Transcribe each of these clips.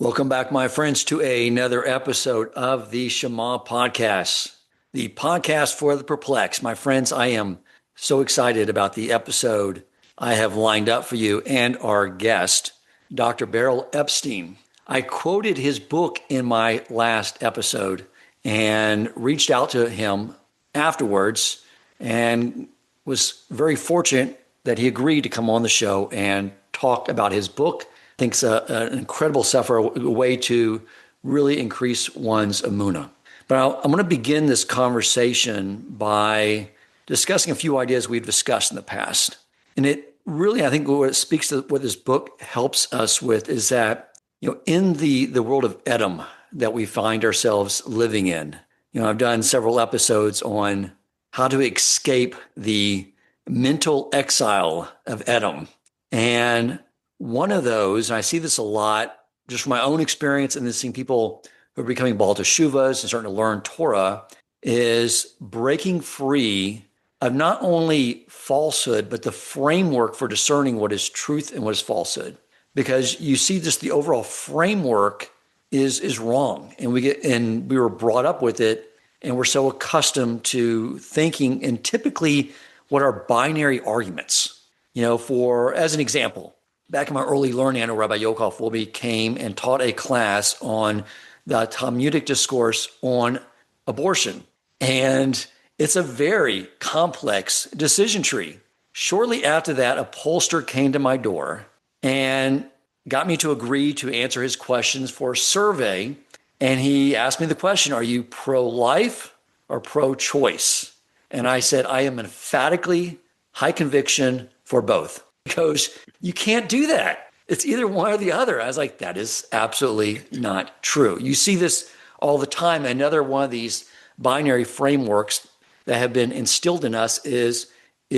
Welcome back, my friends, to another episode of the Shema Podcast, the podcast for the perplexed. My friends, I am so excited about the episode I have lined up for you and our guest, Dr. Berel Epstein. I quoted his book in my last episode and reached out to him afterwards and was very fortunate that he agreed to come on the show and talk about his book. I think it's an incredible stuff, a way to really increase one's Emunah. But I'm going to begin this conversation by discussing a few ideas we've discussed in the past. And it really, I think what it speaks to, what this book helps us with is that, in the world of Edom that we find ourselves living in, I've done several episodes on how to escape the mental exile of Edom. And one of those, and I see this a lot just from my own experience and then seeing people who are becoming Baal Teshuvahs and starting to learn Torah, is breaking free of not only falsehood, but the framework for discerning what is truth and what is falsehood. Because you see just the overall framework is wrong. And we were brought up with it, and we're so accustomed to thinking in typically what are binary arguments. As an example, back in my early learning, I know Rabbi Yochel Fulby came and taught a class on the Talmudic discourse on abortion. And it's a very complex decision tree. Shortly after that, a pollster came to my door and got me to agree to answer his questions for a survey. And he asked me the question, are you pro-life or pro-choice? And I said, I am emphatically high conviction for both. Because you can't do that. It's either one or the other. I was like, that is absolutely not true. You see this all the time. Another one of these binary frameworks that have been instilled in us is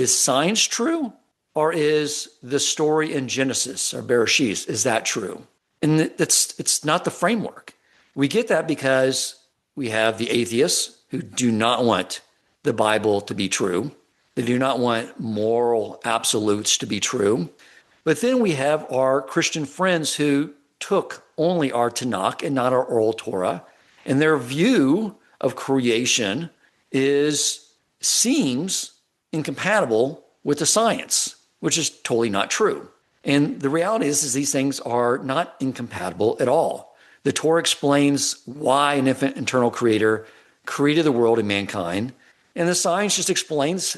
science true? Or is the story in Genesis or Bereshit, is that true? And it's not the framework. We get that because we have the atheists who do not want the Bible to be true. They do not want moral absolutes to be true. But then we have our Christian friends who took only our Tanakh and not our oral Torah, and their view of creation seems incompatible with the science, which is totally not true. And the reality is these things are not incompatible at all. The Torah explains why an infinite eternal creator created the world and mankind, and the science just explains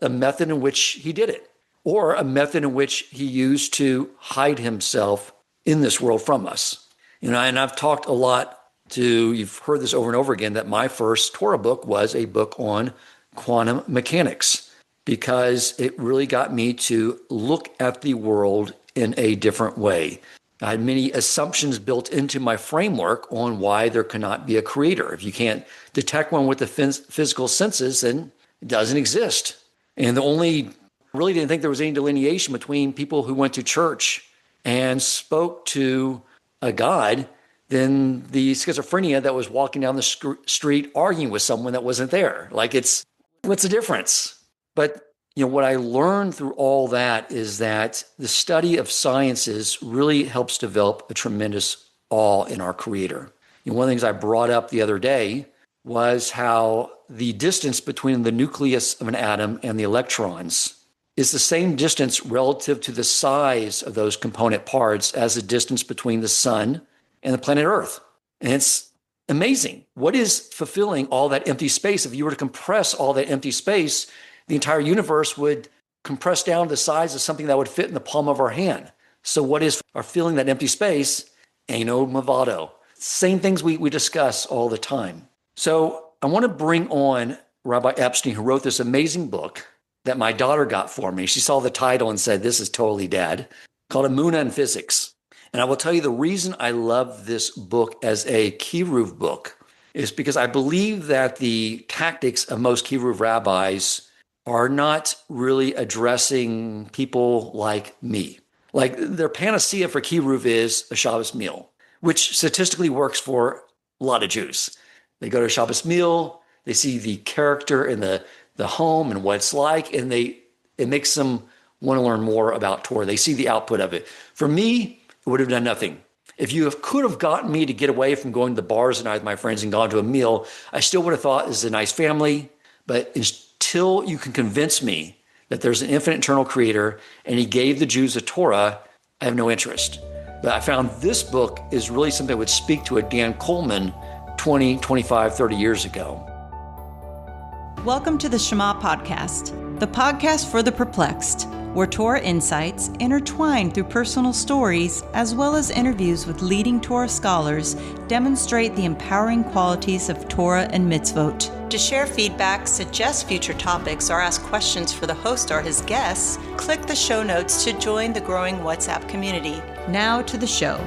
a method in which he did it, or a method in which he used to hide himself in this world from us. And I've talked a lot you've heard this over and over again, that my first Torah book was a book on quantum mechanics, because it really got me to look at the world in a different way. I had many assumptions built into my framework on why there cannot be a creator. If you can't detect one with the physical senses, then it doesn't exist. And really didn't think there was any delineation between people who went to church and spoke to a God than the schizophrenia that was walking down the street arguing with someone that wasn't there. What's the difference? But what I learned through all that is that the study of sciences really helps develop a tremendous awe in our Creator. One of the things I brought up the other day was how the distance between the nucleus of an atom and the electrons is the same distance relative to the size of those component parts as the distance between the sun and the planet Earth. And it's amazing. What is fulfilling all that empty space? If you were to compress all that empty space, the entire universe would compress down to the size of something that would fit in the palm of our hand. So what is filling that empty space? Eino Movado. Same things we discuss all the time. So I want to bring on Rabbi Epstein, who wrote this amazing book that my daughter got for me. She saw the title and said, this is totally dad, called Emunah and Physics. And I will tell you the reason I love this book as a Kiruv book is because I believe that the tactics of most Kiruv rabbis are not really addressing people like me. Like their panacea for Kiruv is a Shabbos meal, which statistically works for a lot of Jews. They go to a Shabbos meal, they see the character in the home and what it's like, and it makes them want to learn more about Torah. They see the output of it. For me, it would have done nothing. If you could have gotten me to get away from going to the bars at night with my friends and gone to a meal, I still would have thought this is a nice family. But until you can convince me that there's an infinite eternal creator and he gave the Jews a Torah, I have no interest. But I found this book is really something that would speak to a Dan Coleman 20, 25, 30 years ago. Welcome to the Shema Podcast, the podcast for the perplexed, where Torah insights, intertwined through personal stories, as well as interviews with leading Torah scholars, demonstrate the empowering qualities of Torah and mitzvot. To share feedback, suggest future topics, or ask questions for the host or his guests, click the show notes to join the growing WhatsApp community. Now to the show.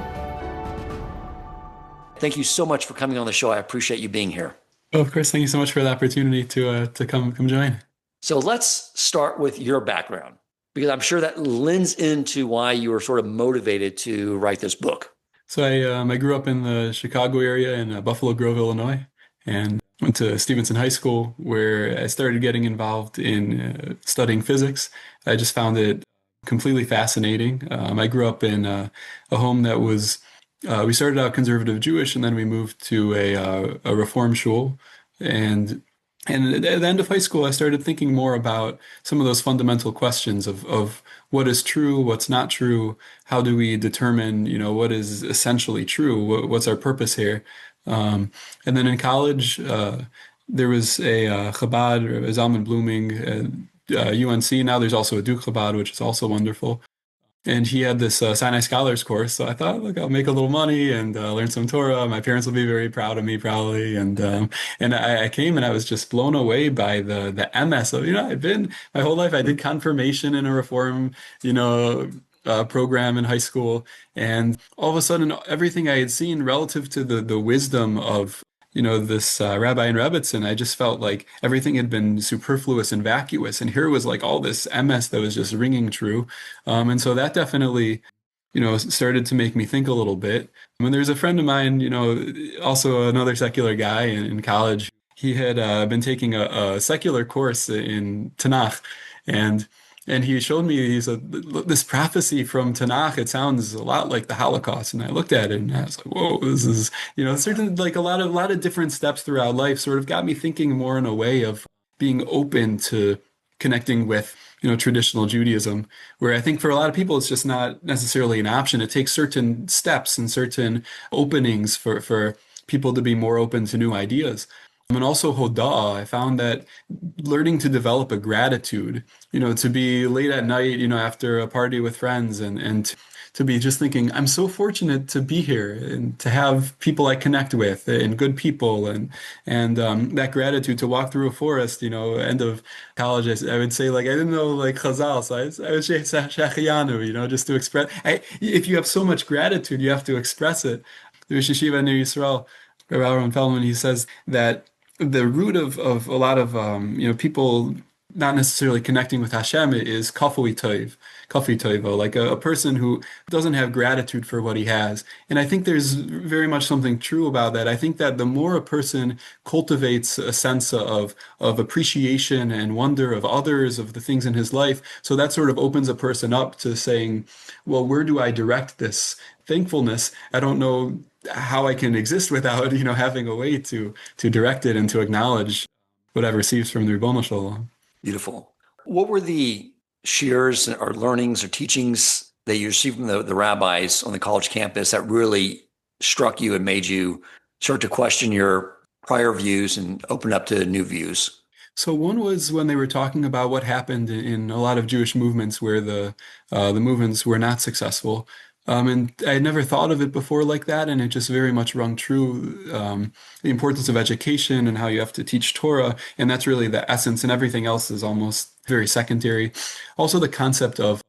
Thank you so much for coming on the show. I appreciate you being here. Oh, of course. Thank you so much for the opportunity to come join. So let's start with your background, because I'm sure that lends into why you were sort of motivated to write this book. So I grew up in the Chicago area in Buffalo Grove, Illinois, and went to Stevenson High School, where I started getting involved in studying physics. I just found it completely fascinating. I grew up in a home that was, we started out conservative Jewish, and then we moved to a Reform shul. And at the end of high school, I started thinking more about some of those fundamental questions of what is true, what's not true, how do we determine, what is essentially true, what's our purpose here. And then in college, there was a Chabad, or a Zalman Blooming, UNC. Now there's also a Duke Chabad, which is also wonderful. And he had this Sinai Scholars course. So I thought, look, I'll make a little money and learn some Torah. My parents will be very proud of me, probably. And I came and I was just blown away by the MS of, I've been my whole life. I did confirmation in a Reform, program in high school. And all of a sudden, everything I had seen relative to the wisdom of this Rabbi and Rebbitzin, I just felt like everything had been superfluous and vacuous. And here was like all this MS that was just ringing true. And so that definitely, started to make me think a little bit. When there's a friend of mine, also another secular guy in college, he had been taking a secular course in Tanakh. And he showed me, he said, this prophecy from Tanakh, it sounds a lot like the Holocaust. And I looked at it and I was like, whoa, this is, certain, like a lot of different steps throughout life sort of got me thinking more in a way of being open to connecting with, traditional Judaism, where I think for a lot of people, it's just not necessarily an option. It takes certain steps and certain openings for people to be more open to new ideas. And also Hoda'ah, I found that learning to develop a gratitude, to be late at night, after a party with friends and to be just thinking, I'm so fortunate to be here and to have people I connect with and good people and that gratitude to walk through a forest, end of college, I would say, like, I didn't know like Chazal, so I would say Shechiyanu, just to express. If you have so much gratitude, you have to express it. There's Yeshiva Near Yisrael, Rabbi Aaron Feldman, he says that the root of a lot of people not necessarily connecting with Hashem is kafui toivo, like a person who doesn't have gratitude for what he has. And I think there's very much something true about that. I think that the more a person cultivates a sense of appreciation and wonder of others, of the things in his life, so that sort of opens a person up to saying, well, where do I direct this thankfulness? I don't know how I can exist without, having a way to direct it and to acknowledge what I've received from the Ribono Shel Olam. Beautiful. What were the shears or learnings or teachings that you received from the rabbis on the college campus that really struck you and made you start to question your prior views and open up to new views? So one was when they were talking about what happened in a lot of Jewish movements where the movements were not successful. And I had never thought of it before like that, and it just very much rung true, the importance of education and how you have to teach Torah, and that's really the essence, and everything else is almost very secondary. Also the concept of,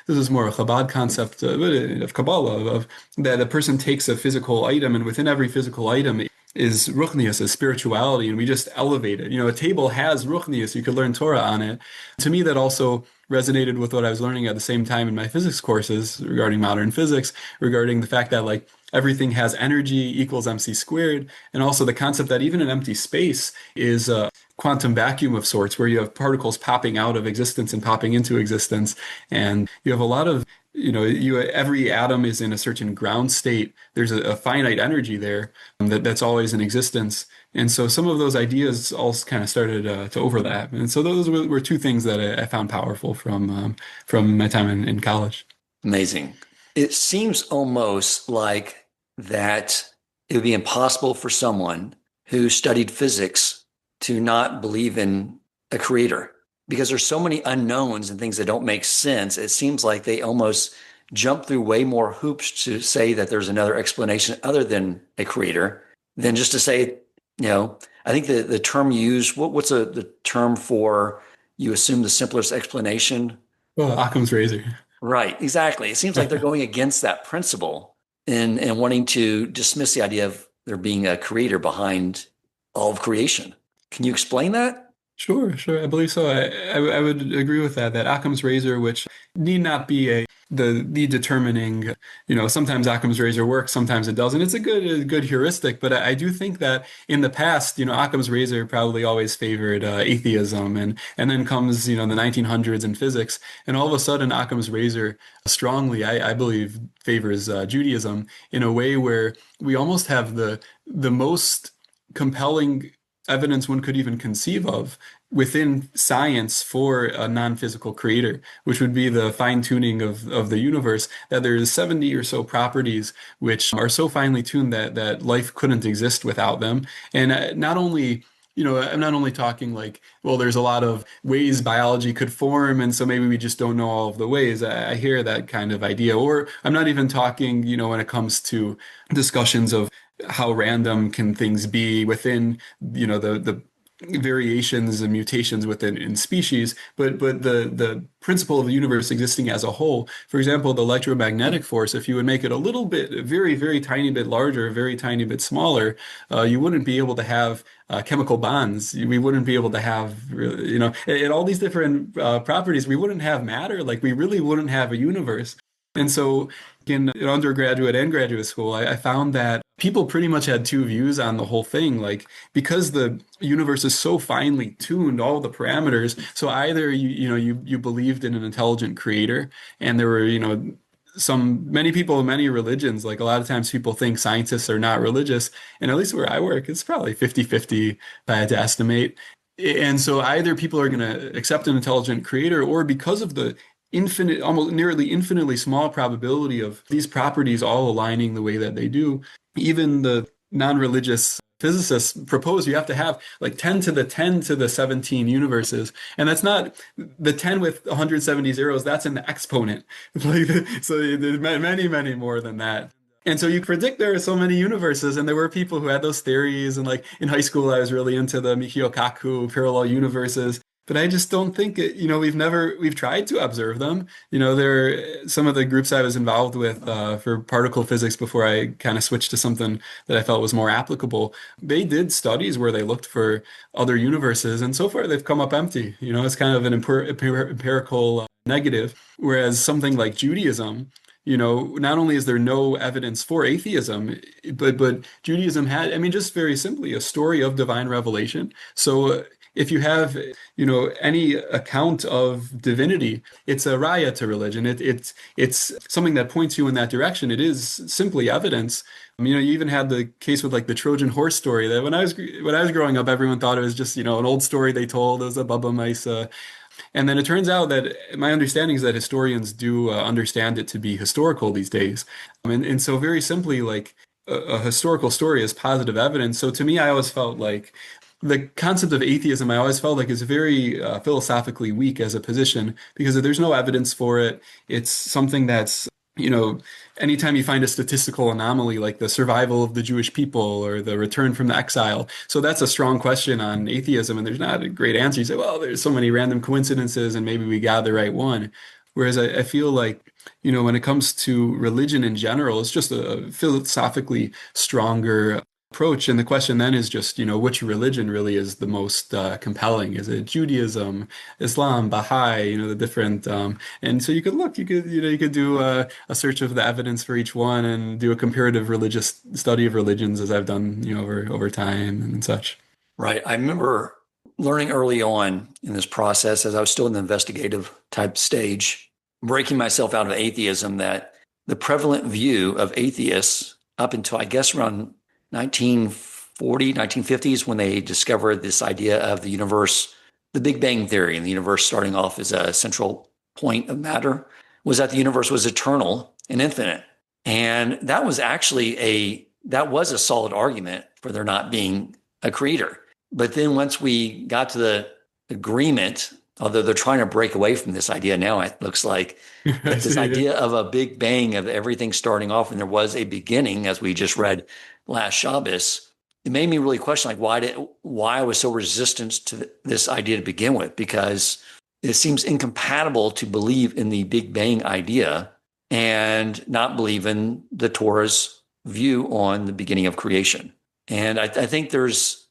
this is more a Chabad concept of Kabbalah, of that a person takes a physical item, and within every physical item is ruchnius, is spirituality, and we just elevate it. A table has ruchnius, you could learn Torah on it. To me, that also resonated with what I was learning at the same time in my physics courses regarding modern physics, regarding the fact that like everything has energy equals mc squared, and also the concept that even an empty space is quantum vacuum of sorts where you have particles popping out of existence and popping into existence. And you have a lot of, every atom is in a certain ground state. There's a finite energy there that's always in existence. And so some of those ideas all kind of started to overlap. And so those were two things that I found powerful from my time in college. Amazing. It seems almost like that it would be impossible for someone who studied physics to not believe in a creator, because there's so many unknowns and things that don't make sense. It seems like they almost jump through way more hoops to say that there's another explanation other than a creator than just to say, I think the term used, what's the term for you assume the simplest explanation? Well, Occam's razor. Right, exactly. It seems like they're going against that principle and wanting to dismiss the idea of there being a creator behind all of creation. Can you explain that? Sure. I believe so. I would agree with that Occam's razor, which need not be the determining, sometimes Occam's razor works, sometimes it doesn't. It's a good heuristic, but I do think that in the past, Occam's razor probably always favored atheism, and then comes, the 1900s in physics, and all of a sudden Occam's razor strongly, I believe, favors Judaism in a way where we almost have the most compelling evidence one could even conceive of within science for a non-physical creator, which would be the fine-tuning of the universe, that there's 70 or so properties which are so finely tuned that life couldn't exist without them. And not only, I'm not only talking like, well, there's a lot of ways biology could form, and so maybe we just don't know all of the ways. I hear that kind of idea. Or I'm not even talking, when it comes to discussions of how random can things be within, the variations and mutations within species, but the principle of the universe existing as a whole. For example, the electromagnetic force, if you would make it a little bit, very, very tiny bit larger, very tiny bit smaller, you wouldn't be able to have chemical bonds. We wouldn't be able to have, and all these different properties. We wouldn't have matter. Like, we really wouldn't have a universe. And so in undergraduate and graduate school, I found that people pretty much had two views on the whole thing. Like, because the universe is so finely tuned, all the parameters. So either you believed in an intelligent creator, and there were, many people in many religions, like a lot of times people think scientists are not religious. And at least where I work, it's probably 50-50 if I had to estimate. And so either people are going to accept an intelligent creator, or because of the infinite, almost nearly infinitely small probability of these properties all aligning the way that they do, even the non-religious physicists propose you have to have like 10 to the 10 to the 17 universes. And that's not the 10 with 170 zeros, that's an exponent. So there's many, many more than that. And so you predict there are so many universes, and there were people who had those theories. And like in high school, I was really into the Michio Kaku parallel universes. But I just don't think it, we've tried to observe them. Some of the groups I was involved with for particle physics before I kind of switched to something that I felt was more applicable. They did studies where they looked for other universes, and so far they've come up empty. It's kind of an empirical negative. Whereas something like Judaism, not only is there no evidence for atheism, but Judaism had, just very simply, a story of divine revelation. So if you have, any account of divinity, it's a raya to religion. It's something that points you in that direction. It is simply evidence. You even had the case with like the Trojan horse story that when I was growing up, everyone thought it was just, an old story they told. It was a Baba Mice. And then it turns out that my understanding is that historians do understand it to be historical these days. And so very simply, like a historical story is positive evidence. So to me, I always felt like the concept of atheism, I always felt like is very philosophically weak as a position, because there's no evidence for it. It's something that's, anytime you find a statistical anomaly like the survival of the Jewish people or the return from the exile. So that's a strong question on atheism, and there's not a great answer. You say, well, there's so many random coincidences and maybe we got the right one. Whereas I feel like, when it comes to religion in general, it's just a philosophically stronger approach. And the question then is just, which religion really is the most compelling? Is it Judaism, Islam, Baha'i, the different, and so you could do a search of the evidence for each one and do a comparative religious study of religions, as I've done, over time and such. Right. I remember learning early on in this process, as I was still in the investigative type stage, breaking myself out of atheism, that the prevalent view of atheists up until, I guess, around 1940, 1950s, when they discovered this idea of the universe, the Big Bang Theory, and the universe starting off as a central point of matter, was that the universe was eternal and infinite. And that was actually that was a solid argument for there not being a creator. But then once we got to the agreement, although they're trying to break away from this idea now, it looks like, that this idea of a big bang, of everything starting off and there was a beginning, as we just read last Shabbos, it made me really question, like, why I was so resistant to this idea to begin with, because it seems incompatible to believe in the Big Bang idea and not believe in the Torah's view on the beginning of creation. And I think there's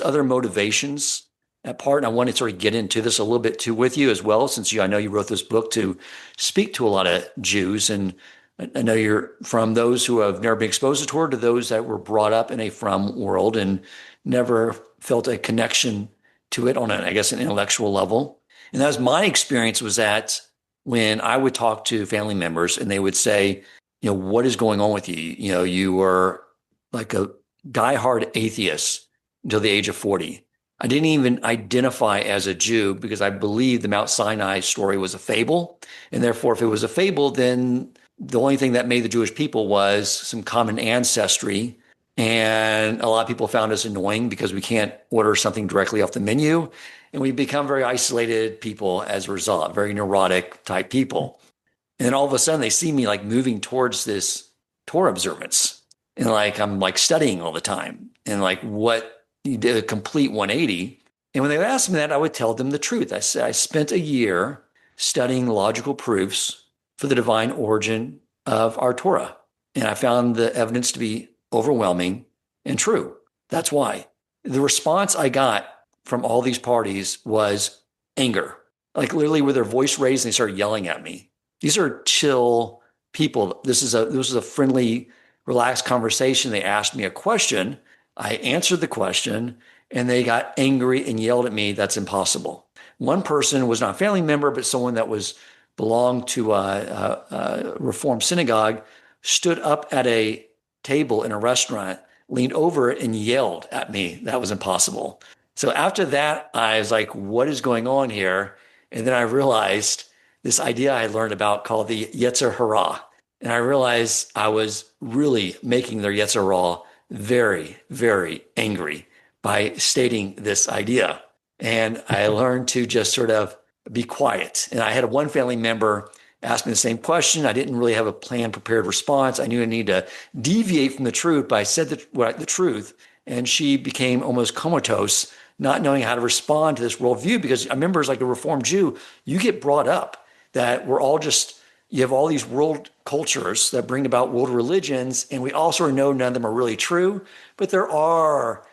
other motivations at part, and I want to sort of get into this a little bit too with you as well, since I know you wrote this book to speak to a lot of Jews, and I know you're from those who have never been exposed to Torah to those that were brought up in a from world and never felt a connection to it on an intellectual level. And that was my experience, was that when I would talk to family members and they would say, what is going on with you? You were like a diehard atheist until the age of 40. I didn't even identify as a Jew because I believed the Mount Sinai story was a fable. And therefore, if it was a fable, then the only thing that made the Jewish people was some common ancestry. And a lot of people found us annoying because we can't order something directly off the menu. And we become very isolated people as a result, very neurotic type people. And then all of a sudden they see me like moving towards this Torah observance. And like, I'm like studying all the time. And like, what, you did a complete 180. And when they asked me that, I would tell them the truth. I said, I spent a year studying logical proofs for the divine origin of our Torah. And I found the evidence to be overwhelming and true. That's why. The response I got from all these parties was anger. Like literally with their voice raised, and they started yelling at me. These are chill people. This was a friendly, relaxed conversation. They asked me a question. I answered the question, and they got angry and yelled at me. That's impossible. One person was not a family member, but someone that belonged to a Reformed synagogue, stood up at a table in a restaurant, leaned over and yelled at me. That was impossible. So after that, I was like, what is going on here? And then I realized this idea I learned about called the Yetzer Hara. And I realized I was really making their Yetzer Hara very, very angry by stating this idea. And I learned to just sort of be quiet. And I had one family member ask me the same question. I didn't really have a planned, prepared response. I knew I needed to deviate from the truth, but I said the truth. And she became almost comatose, not knowing how to respond to this worldview. Because I remember, as like a Reformed Jew, you get brought up that we're all just, you have all these world cultures that bring about world religions, and we also know none of them are really true, but there are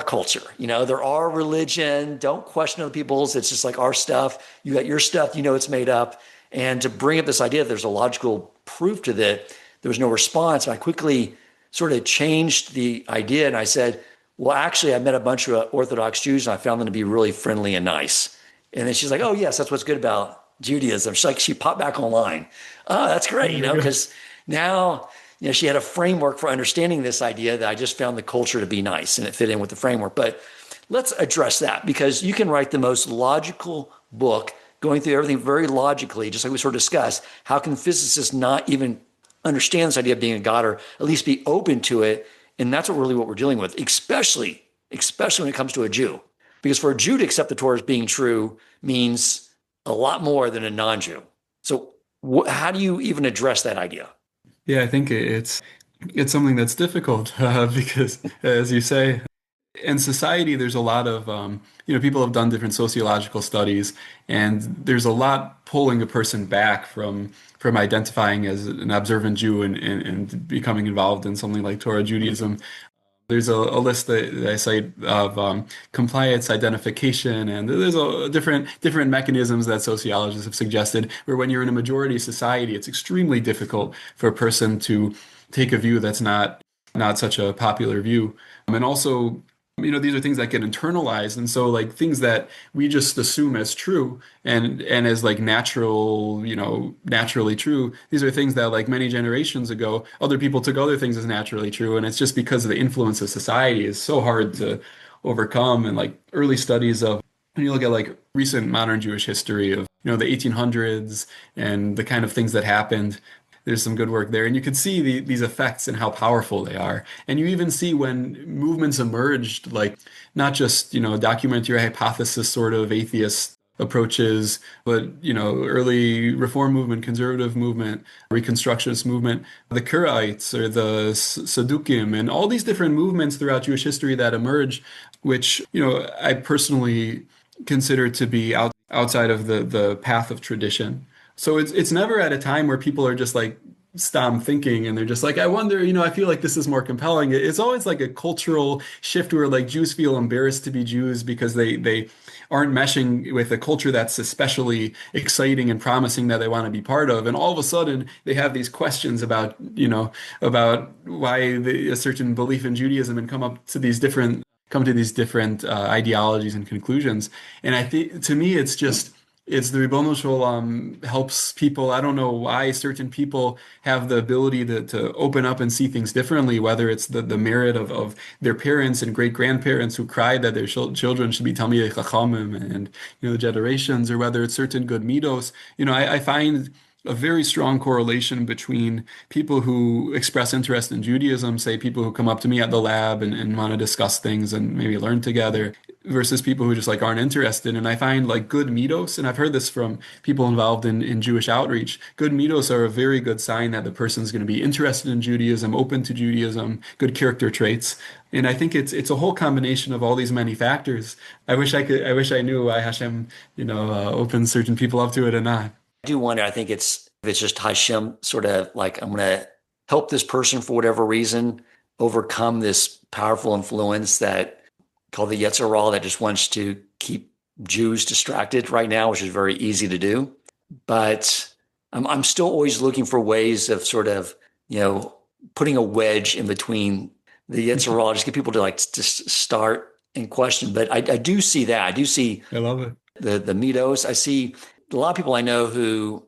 culture, there are religion. Don't question other people's. It's just like our stuff. You got your stuff, it's made up. And to bring up this idea that there's a logical proof to that, there was no response. I quickly sort of changed the idea, and I said, well, actually, I met a bunch of Orthodox Jews, and I found them to be really friendly and nice. And then she's like, oh, yes, that's what's good about Judaism. She popped back online. Oh, that's great, because now, she had a framework for understanding this idea that I just found the culture to be nice, and it fit in with the framework. But let's address that, because you can write the most logical book, going through everything very logically, just like we sort of discussed. How can physicists not even understand this idea of being a God, or at least be open to it? And that's what we're dealing with, especially when it comes to a Jew. Because for a Jew to accept the Torah as being true means a lot more than a non-Jew. So how do you even address that idea? Yeah, I think it's something that's difficult because, as you say, in society, there's a lot of, people have done different sociological studies, and there's a lot pulling a person back from identifying as an observant Jew and becoming involved in something like Torah Judaism. There's a list that I cite of compliance identification, and there's different mechanisms that sociologists have suggested, where when you're in a majority society, it's extremely difficult for a person to take a view that's not such a popular view. And also, these are things that get internalized. And so like things that we just assume as true and as like natural, naturally true, these are things that like many generations ago, other people took other things as naturally true. And it's just because of the influence of society is so hard to overcome. And like early studies of, when you look at like recent modern Jewish history of, the 1800s and the kind of things that happened, there's some good work there. And you could see these effects and how powerful they are. And you even see when movements emerged, like not just, document your hypothesis sort of atheist approaches, but, early reform movement, conservative movement, reconstructionist movement, the Karaites or the Sadukim, and all these different movements throughout Jewish history that emerge, which, I personally consider to be outside of the path of tradition. So it's never at a time where people are just like stom thinking and they're just like, I wonder, I feel like this is more compelling. It's always like a cultural shift where like Jews feel embarrassed to be Jews because they aren't meshing with a culture that's especially exciting and promising that they want to be part of. And all of a sudden they have these questions about, about why a certain belief in Judaism and come to these different ideologies and conclusions. And I think to me, it's the Ribono Shel Olam helps people. I don't know why certain people have the ability to open up and see things differently, whether it's the merit of their parents and great-grandparents who cried that their children should be Talmidei Chachamim and, the generations, or whether it's certain good middos. I find a very strong correlation between people who express interest in Judaism, say people who come up to me at the lab and want to discuss things and maybe learn together, versus people who just like aren't interested. And I find like good middos, and I've heard this from people involved in Jewish outreach, good middos are a very good sign that the person's going to be interested in Judaism, open to Judaism, good character traits. And I think it's a whole combination of all these many factors. I wish I knew why Hashem, opens certain people up to it or not. I do wonder, I think it's just Hashem sort of like, I'm going to help this person for whatever reason overcome this powerful influence that called the Yetzer Hara that just wants to keep Jews distracted right now, which is very easy to do. But I'm still always looking for ways of sort of, putting a wedge in between the Yetzer Hara, just get people to like just start and question. But I do see that. I do see I love it. The middos. I see a lot of people I know who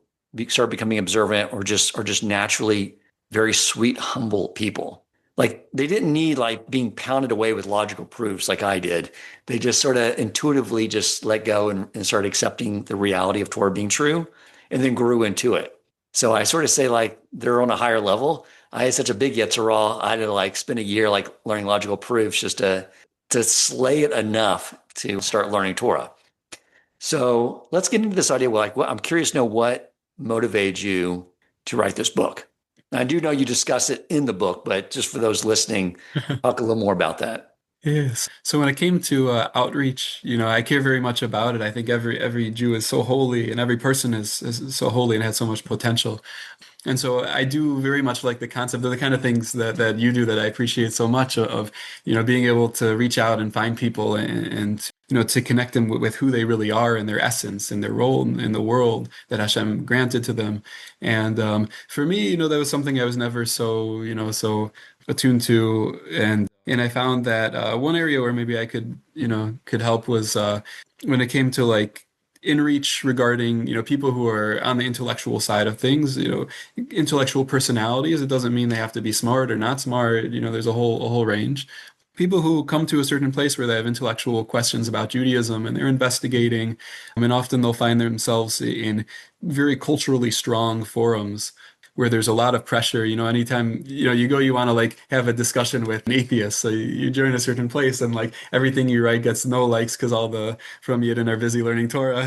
start becoming observant or just naturally very sweet, humble people. Like they didn't need like being pounded away with logical proofs like I did. They just sort of intuitively just let go and started accepting the reality of Torah being true and then grew into it. So I sort of say like they're on a higher level. I had such a big Yetzer Hara. I had to like spend a year like learning logical proofs just to slay it enough to start learning Torah. So let's get into this idea. Like, I'm curious to know what motivated you to write this book. Now, I do know you discuss it in the book, but just for those listening, talk a little more about that. Yes. So when it came to outreach, I care very much about it. I think every Jew is so holy, and every person is so holy and has so much potential. And so I do very much like the concept of the kind of things that you do that I appreciate so much of being able to reach out and find people and to connect them with who they really are and their essence and their role in the world that Hashem granted to them. And for me, that was something I was never so attuned to. And I found that one area where maybe I could help was when it came to like in-reach regarding, people who are on the intellectual side of things, intellectual personalities. It doesn't mean they have to be smart or not smart. There's a whole range. People who come to a certain place where they have intellectual questions about Judaism and they're investigating, and often they'll find themselves in very culturally strong forums where there's a lot of pressure. Anytime, you go, you want to like have a discussion with an atheist. So you join a certain place and like everything you write gets no likes because all the from Yidden are busy learning Torah,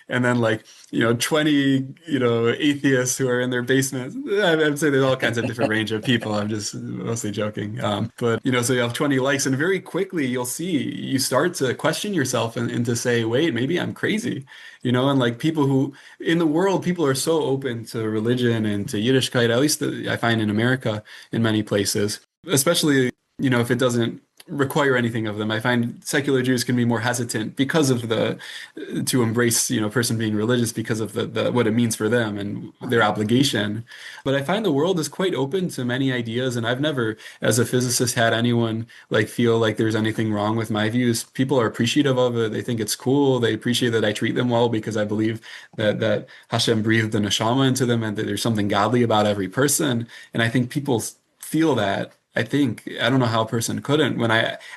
and then like, 20, atheists who are in their basement. I'd say there's all kinds of different range of people. I'm just mostly joking. But, so you have 20 likes and very quickly you start to question yourself and to say, wait, maybe I'm crazy, and like people who in the world, people are so open to religion and to Yiddishkeit, at least I find in America, in many places, especially, if it doesn't require anything of them. I find secular Jews can be more hesitant because of to embrace, a person being religious because of the what it means for them and their obligation. But I find the world is quite open to many ideas, and I've never, as a physicist, had anyone like feel like there's anything wrong with my views. People are appreciative of it. They think it's cool. They appreciate that I treat them well because I believe that Hashem breathed a neshama into them and that there's something godly about every person. And I think people feel that. I don't know how a person couldn't when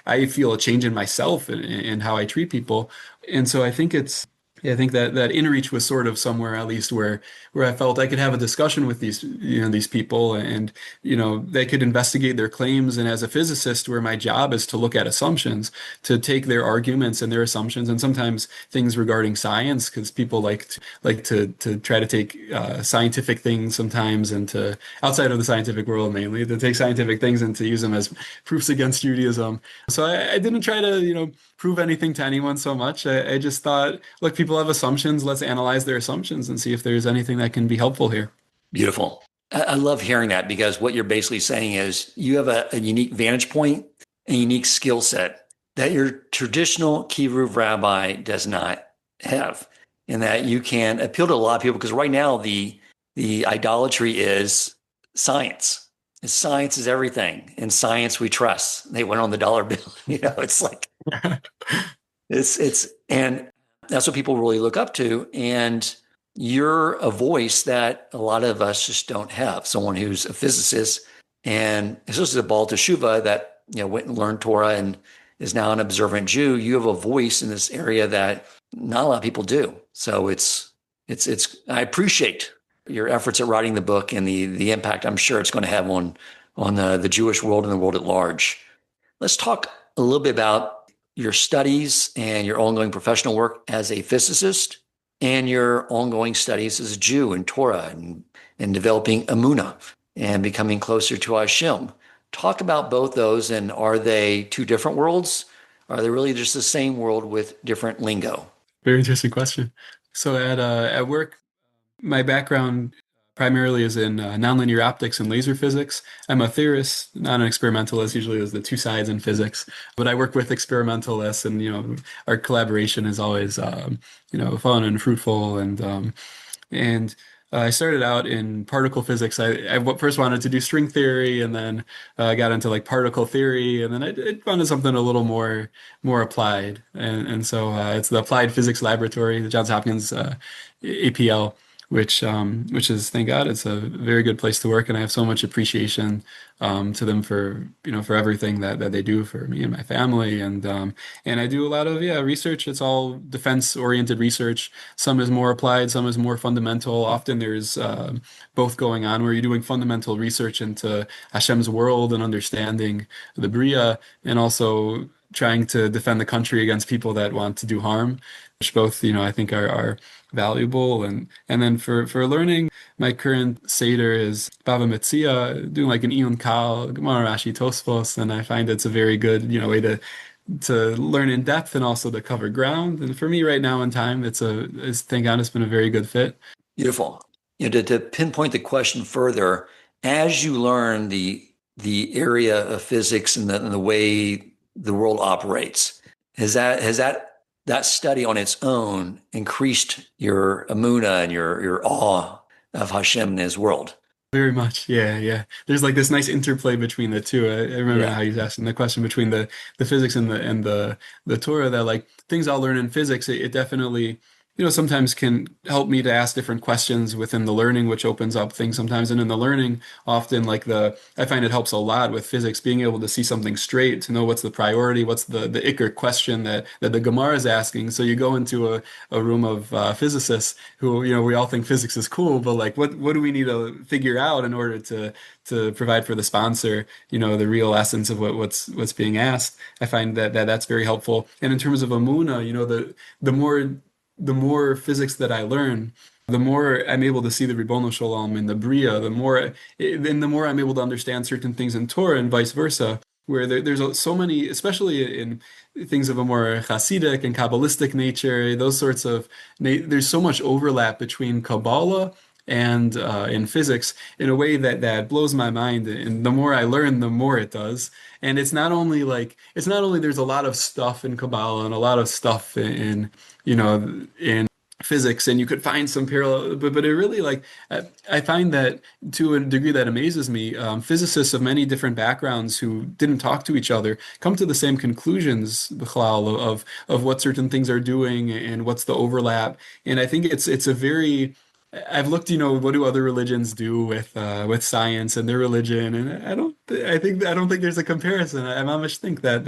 I feel a change in myself and how I treat people. And so I think I think that inReach was sort of somewhere at least where I felt I could have a discussion with these people and, they could investigate their claims. And as a physicist, where my job is to look at assumptions, to take their arguments and their assumptions, and sometimes things regarding science, because people like to try to take scientific things sometimes and to, outside of the scientific world mainly, to take scientific things and to use them as proofs against Judaism. So I didn't try to, prove anything to anyone so much. I just thought, look, people have assumptions. Let's analyze their assumptions and see if there's anything that can be helpful here. Beautiful. I love hearing that, because what you're basically saying is you have a unique vantage point, a unique skill set that your traditional Kiruv rabbi does not have, and that you can appeal to a lot of people, because right now the idolatry is science. Science is everything. In science we trust. They went on the dollar bill. It's like and that's what people really look up to. And you're a voice that a lot of us just don't have. Someone who's a physicist and this is a Baal Teshuvah that went and learned Torah and is now an observant Jew. You have a voice in this area that not a lot of people do. So it's I appreciate your efforts at writing the book and the impact I'm sure it's going to have on the Jewish world and the world at large. Let's talk a little bit about your studies and your ongoing professional work as a physicist and your ongoing studies as a Jew in Torah and developing Emunah and becoming closer to Hashem. Talk about both those, and are they two different worlds? Are they really just the same world with different lingo? Very interesting question. So at work, my background primarily is in nonlinear optics and laser physics. I'm a theorist, not an experimentalist. Usually there's the two sides in physics, but I work with experimentalists, and our collaboration is always fun and fruitful. And I started out in particle physics. I first wanted to do string theory, and then got into like particle theory, and then I wanted something a little more applied. And so it's the Applied Physics Laboratory, the Johns Hopkins APL. Which is, thank God, it's a very good place to work, and I have so much appreciation to them for everything that they do for me and my family, and I do a lot of research. It's all defense-oriented research. Some is more applied, some is more fundamental. Often there's both going on, where you're doing fundamental research into Hashem's world and understanding the Bria, and also trying to defend the country against people that want to do harm, which both I think are valuable. And then for learning, my current Seder is Bava Metzia, doing like an Iyun Kal, Gemara, Rashi, Tosfos, and I find it's a very good way to learn in depth and also to cover ground. And for me right now in time, it's thank God it's been a very good fit. Beautiful. To pinpoint the question further, as you learn the area of physics and the way the world operates, has that study on its own increased your Emunah and your awe of Hashem and His world? Very much, yeah. There's like this nice interplay between the two. I remember how you asking the question between the physics and the Torah, that like things I'll learn in physics, it definitely sometimes can help me to ask different questions within the learning, which opens up things sometimes. And in the learning, often I find it helps a lot with physics, being able to see something straight, to know what's the priority, what's the Iker question that the Gemara is asking. So you go into a room of physicists who, we all think physics is cool, but like, what do we need to figure out in order to provide for the sponsor, the real essence of what's being asked? I find that's very helpful. And in terms of Emunah, the more physics that I learn, the more I'm able to see the Ribono Shalom in the Bria, the more I'm able to understand certain things in Torah, and vice versa, where there's so many, especially in things of a more Hasidic and Kabbalistic nature, those sorts of, there's so much overlap between Kabbalah and in physics in a way that blows my mind. And the more I learn, the more it does. And it's not only there's a lot of stuff in Kabbalah and a lot of stuff in physics, and you could find some parallel, but it really I find that to a degree that amazes me, physicists of many different backgrounds who didn't talk to each other come to the same conclusions, Bichlal, of what certain things are doing and what's the overlap. And I think it's a very I've looked, what do other religions do with science and their religion, and I don't think there's a comparison. I mamish think that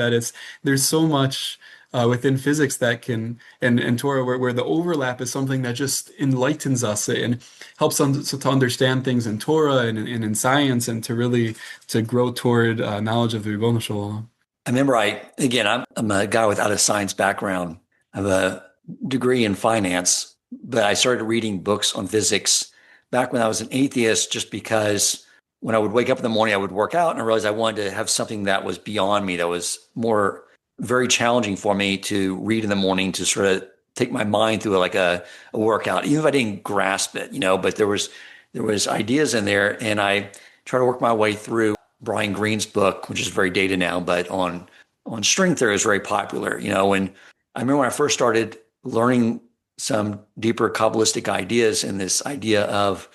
there's so much within physics that can and Torah where the overlap is something that just enlightens us and helps us to understand things in Torah and in science, and to grow toward knowledge of the Ribono Shel Olam. I remember I'm a guy without a science background. I have a degree in finance, but I started reading books on physics back when I was an atheist, just because when I would wake up in the morning, I would work out, and I realized I wanted to have something that was beyond me, that was very challenging for me to read in the morning, to sort of take my mind through a workout, even if I didn't grasp it, but there was ideas in there, and I tried to work my way through Brian Greene's book, which is very dated now, but on string theory is very popular, and I remember when I first started learning some deeper Kabbalistic ideas, and this idea of,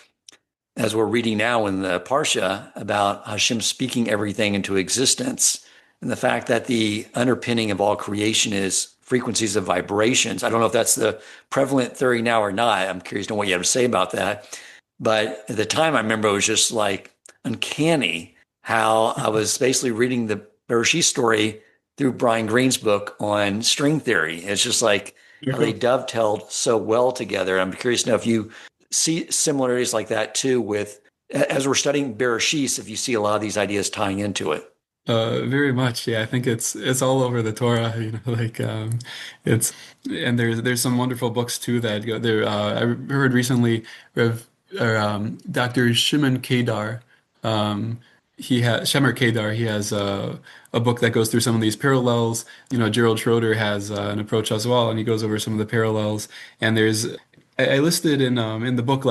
as we're reading now in the Parsha, about Hashem speaking everything into existence, and the fact that the underpinning of all creation is frequencies of vibrations. I don't know if that's the prevalent theory now or not. I'm curious to know what you have to say about that. But at the time, I remember it was just uncanny how I was basically reading the Bereshit story through Brian Greene's book on string theory. It's just how they dovetailed so well together. I'm curious to know if you see similarities like that too as we're studying Bereshit, if you see a lot of these ideas tying into it. Very much, yeah. I think it's all over the Torah, it's and there's some wonderful books too that go there. I heard recently Dr. Shimon Kedar. Shemer Kedar. He has a book that goes through some of these parallels. Gerald Schroeder has an approach as well, and he goes over some of the parallels. And I listed in the book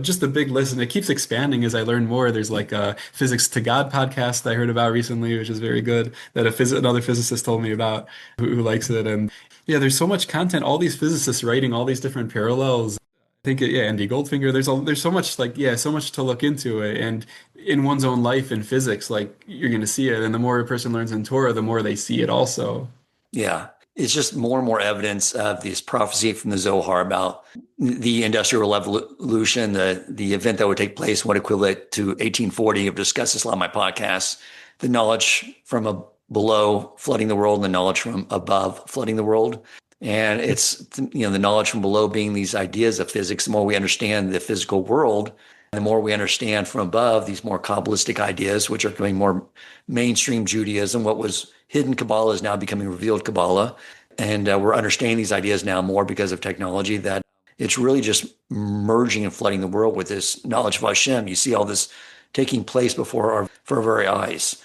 just a big list, and it keeps expanding as I learn more. There's a Physics to God podcast that I heard about recently, which is very good, that another physicist told me about who likes it. And yeah, there's so much content, all these physicists writing all these different parallels. I think Andy Goldfinger, there's so much so much to look into it, and in one's own life in physics, you're going to see it, and the more a person learns in Torah, the more they see it also. Yeah. It's just more and more evidence of this prophecy from the Zohar about the Industrial Revolution, the event that would take place, what equivalent to 1840. I've discussed this a lot in my podcasts. The knowledge from below flooding the world, and the knowledge from above flooding the world. And it's, the knowledge from below being these ideas of physics. The more we understand the physical world, the more we understand from above these more Kabbalistic ideas, which are becoming more mainstream Judaism. What was hidden Kabbalah is now becoming revealed Kabbalah. And we're understanding these ideas now more because of technology, that it's really just merging and flooding the world with this knowledge of Hashem. You see all this taking place before our very eyes.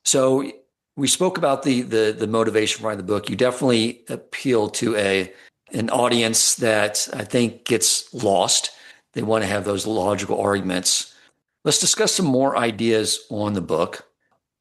So we spoke about the motivation behind the book. You definitely appeal to an audience that I think gets lost. They want to have those logical arguments. Let's discuss some more ideas on the book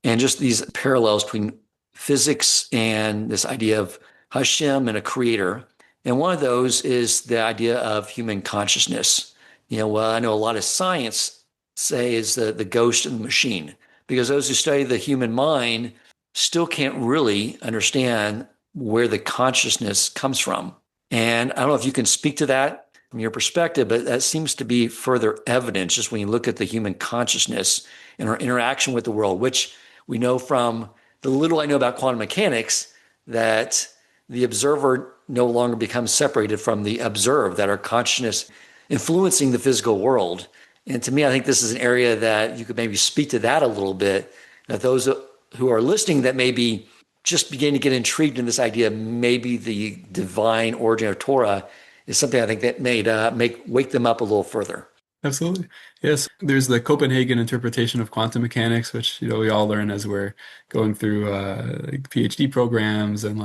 and just these parallels between physics and this idea of Hashem and a creator. And one of those is the idea of human consciousness. I know a lot of science say is the ghost of the machine, because those who study the human mind still can't really understand where the consciousness comes from. And I don't know if you can speak to that from your perspective, but that seems to be further evidence just when you look at the human consciousness and our interaction with the world, which we know from the little I know about quantum mechanics, that the observer no longer becomes separated from the observed, that our consciousness influencing the physical world. And to me, I think this is an area that you could maybe speak to that a little bit, that those who are listening that maybe just beginning to get intrigued in this idea, maybe the divine origin of Torah is something I think that may wake them up a little further. Absolutely. Yes. There's the Copenhagen interpretation of quantum mechanics, which, we all learn as we're going through PhD programs, and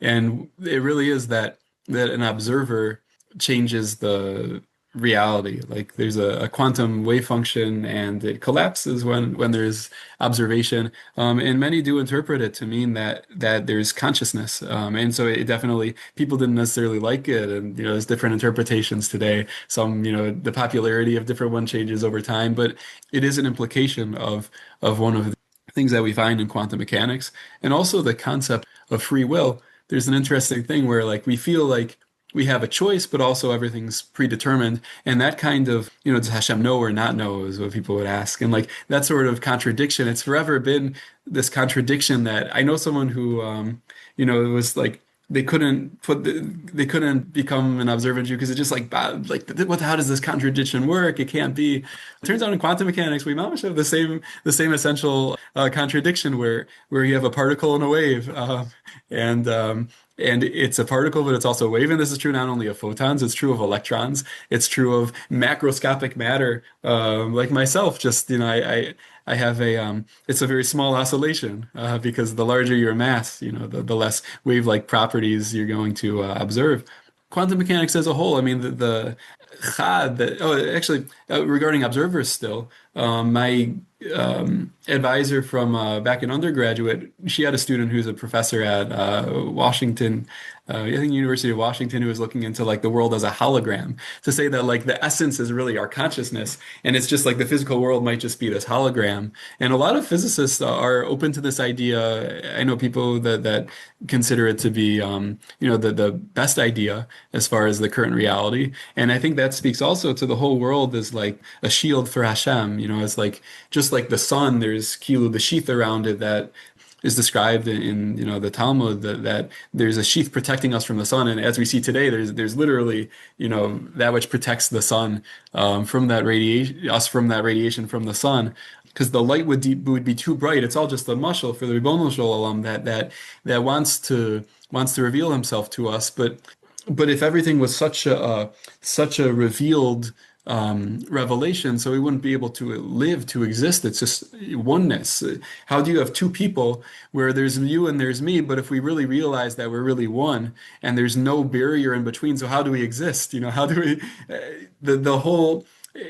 it really is that an observer changes the reality. Like there's a quantum wave function, and it collapses when there's observation. And many do interpret it to mean that there's consciousness. And so it definitely, people didn't necessarily like it, and there's different interpretations today. Some, the popularity of different one changes over time, but it is an implication of one of the things that we find in quantum mechanics, and also the concept of free will. There's an interesting thing where like we feel like we have a choice, but also everything's predetermined. And that kind of, does Hashem know or not know is what people would ask. And like that sort of contradiction, it's forever been this contradiction that I know someone who, it was like, they couldn't become an observant Jew because it's just like how does this contradiction work? It can't be. It turns out in quantum mechanics we mamish have the same essential contradiction where you have a particle and a wave, and it's a particle, but it's also a wave. And this is true not only of photons, it's true of electrons. It's true of macroscopic matter, like myself. Just, I have it's a very small oscillation, because the larger your mass, the less wave-like properties you're going to observe. Quantum mechanics as a whole, I mean, the Chad, actually, regarding observers still, my advisor from back in undergraduate, she had a student who's a professor at Washington, I think University of Washington, who was looking into like the world as a hologram, to say that like the essence is really our consciousness, and it's just like the physical world might just be this hologram. And a lot of physicists are open to this idea. I know people that consider it to be the best idea as far as the current reality. And I think that speaks also to the whole world as like a shield for Hashem. It's like just like the sun, there's kilu, the sheath around it that is described in the Talmud, that there's a sheath protecting us from the sun, and as we see today, there's literally that which protects the sun from that radiation from the sun, because the light would be too bright. It's all just a mashal for the Ribono Shel Olam that wants to reveal himself to us, but if everything was such a revealed revelation, so we wouldn't be able to live, to exist. It's just oneness. How do you have two people where there's you and there's me, but if we really realize that we're really one and there's no barrier in between, so how do we exist? How do we, the whole,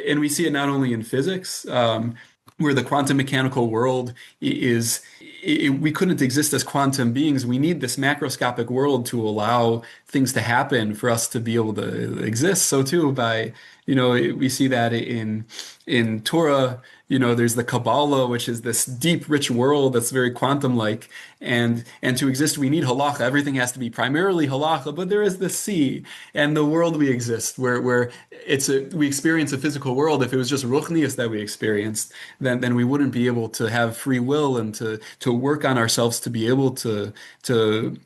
and we see it not only in physics, where the quantum mechanical world is, we couldn't exist as quantum beings. We need this macroscopic world to allow things to happen for us to be able to exist. So too, we see that in Torah, there's the Kabbalah, which is this deep, rich world that's very quantum-like, and to exist, we need halacha. Everything has to be primarily halacha, but there is the sea and the world we exist, where we experience a physical world. If it was just ruchnius that we experienced, then we wouldn't be able to have free will and to work on ourselves to be able to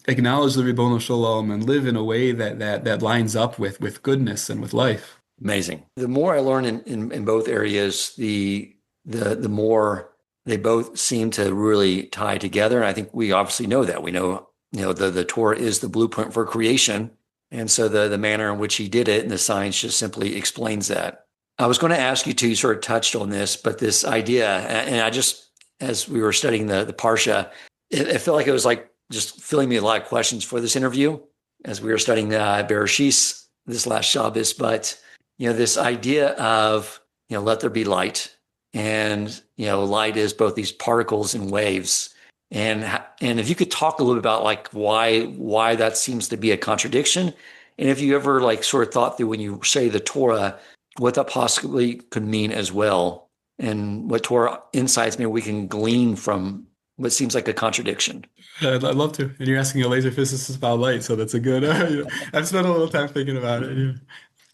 acknowledge the Ribono Shel Olam and live in a way that lines up with goodness and with life. Amazing. The more I learn in both areas, the more they both seem to really tie together. And I think we obviously know that. We know, the Torah is the blueprint for creation. And so the manner in which he did it, and the science just simply explains that. I was going to ask you to, you sort of touched on this, but this idea, and I just, as we were studying the Parsha, it felt like it was like just filling me a lot of questions for this interview as we were studying Bereshis this last Shabbos. But this idea of, let there be light, and, light is both these particles and waves. And if you could talk a little bit about like why that seems to be a contradiction. And if you ever like sort of thought through when you say the Torah, what that possibly could mean as well, and what Torah insights maybe we can glean from what seems like a contradiction. I'd love to. And you're asking a laser physicist about light, so that's a good, I've spent a little time thinking about it. Yeah.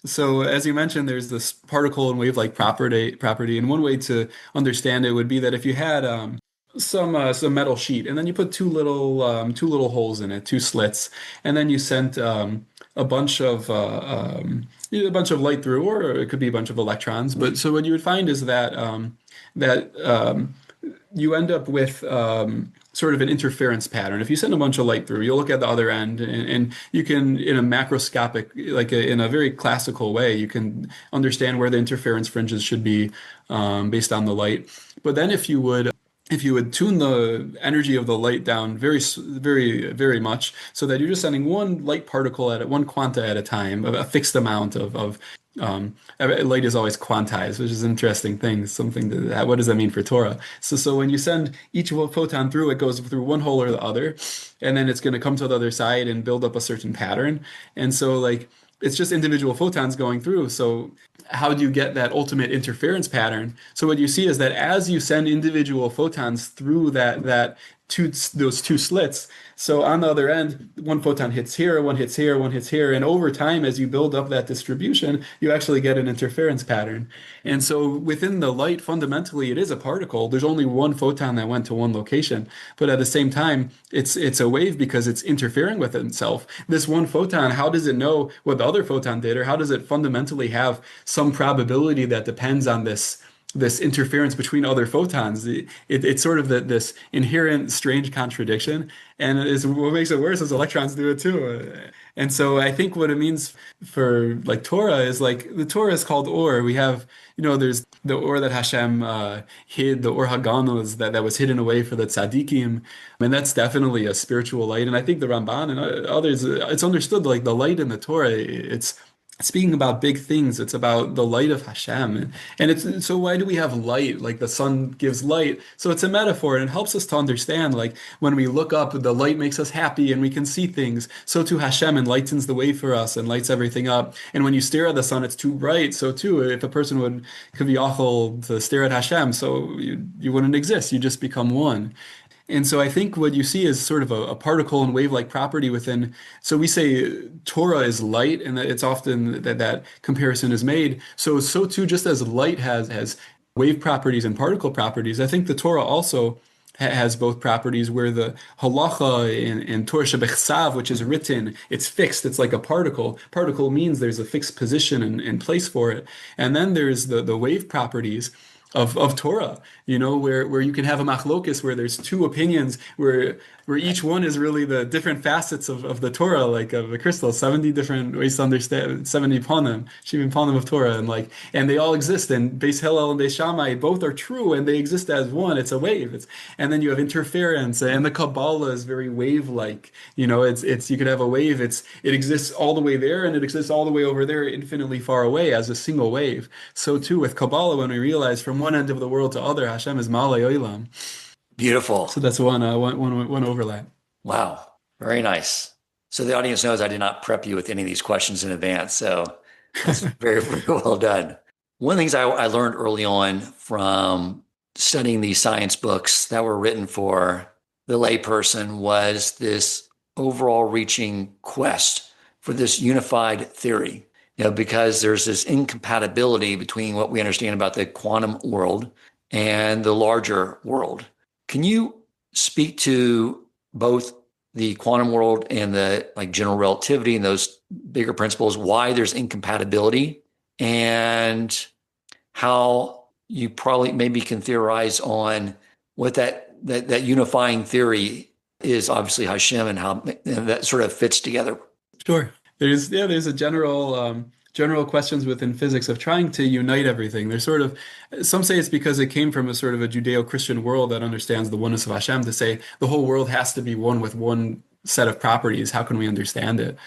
So as you mentioned, there's this particle and wave-like property, and one way to understand it would be that if you had some metal sheet, and then you put two little holes in it, two slits, and then you sent a bunch of light through, or it could be a bunch of electrons. But so what you would find is that you end up with sort of an interference pattern. If you send a bunch of light through, you'll look at the other end, and you can, in a macroscopic, in a very classical way, you can understand where the interference fringes should be based on the light. But then if you would if you would tune the energy of the light down very, very much, so that you're just sending one light particle one quanta at a time, a fixed amount light is always quantized, which is an interesting thing. What does that mean for Torah? So when you send each photon through, it goes through one hole or the other, and then it's going to come to the other side and build up a certain pattern. And so like it's just individual photons going through. So how do you get that ultimate interference pattern? So what you see is that as you send individual photons through those two slits, so on the other end, one photon hits here, one hits here, one hits here, and over time, as you build up that distribution, you actually get an interference pattern. And so within the light, fundamentally, it is a particle. There's only one photon that went to one location, but at the same time, it's a wave because it's interfering with itself. This one photon, how does it know what the other photon did, or how does it fundamentally have some probability that depends on this interference between other photons? It's sort of this inherent strange contradiction, and what makes it worse is electrons do it too. And so I think what it means for like Torah is like the Torah is called Or. We have, there's the Or that Hashem hid, the Or Haganos that was hidden away for the tzaddikim, and that's definitely a spiritual light. And I think the Ramban and others, it's understood like the light in the Torah, it's speaking about big things. It's about the light of Hashem. And so why do we have light? Like the sun gives light. So it's a metaphor, and it helps us to understand, like when we look up, the light makes us happy and we can see things. So too Hashem enlightens the way for us and lights everything up. And when you stare at the sun, it's too bright. So too, if a person could be awful to stare at Hashem, so you wouldn't exist. You just become one. And so I think what you see is sort of a particle and wave-like property within. So we say Torah is light, and that it's often that comparison is made. So too, just as light has wave properties and particle properties, I think the Torah also has both properties, where the halacha in Torah shebechsav, which is written, it's fixed. It's like a particle. Particle means there's a fixed position and place for it. And then there's the wave properties of Torah, where you can have a machlokes, where there's two opinions, where each one is really the different facets of the Torah, like of a crystal, 70 different ways to understand, 70 panim, shivim panim of Torah, and they all exist, and Beis Hillel and Beis Shammai both are true, and they exist as one. It's a wave. And then you have interference, and the Kabbalah is very wave-like. It's you could have a wave. It exists all the way there, and it exists all the way over there, infinitely far away, as a single wave. So too with Kabbalah, when we realize from one end of the world to other, Hashem is Malay Olam. Beautiful. So that's one overlap. Wow. Very nice. So the audience knows I did not prep you with any of these questions in advance. So that's very, very well done. One of the things I learned early on from studying these science books that were written for the layperson was this overall reaching quest for this unified theory, because there's this incompatibility between what we understand about the quantum world and the larger world. Can you speak to both the quantum world and the general relativity and those bigger principles, why there's incompatibility, and how you probably maybe can theorize on what that unifying theory is, obviously Hashem, and how that sort of fits together? Sure. There's a general questions within physics of trying to unite everything. There's sort of, some say it's because it came from a sort of a Judeo-Christian world that understands the oneness of Hashem, to say the whole world has to be one with one set of properties. How can we understand it?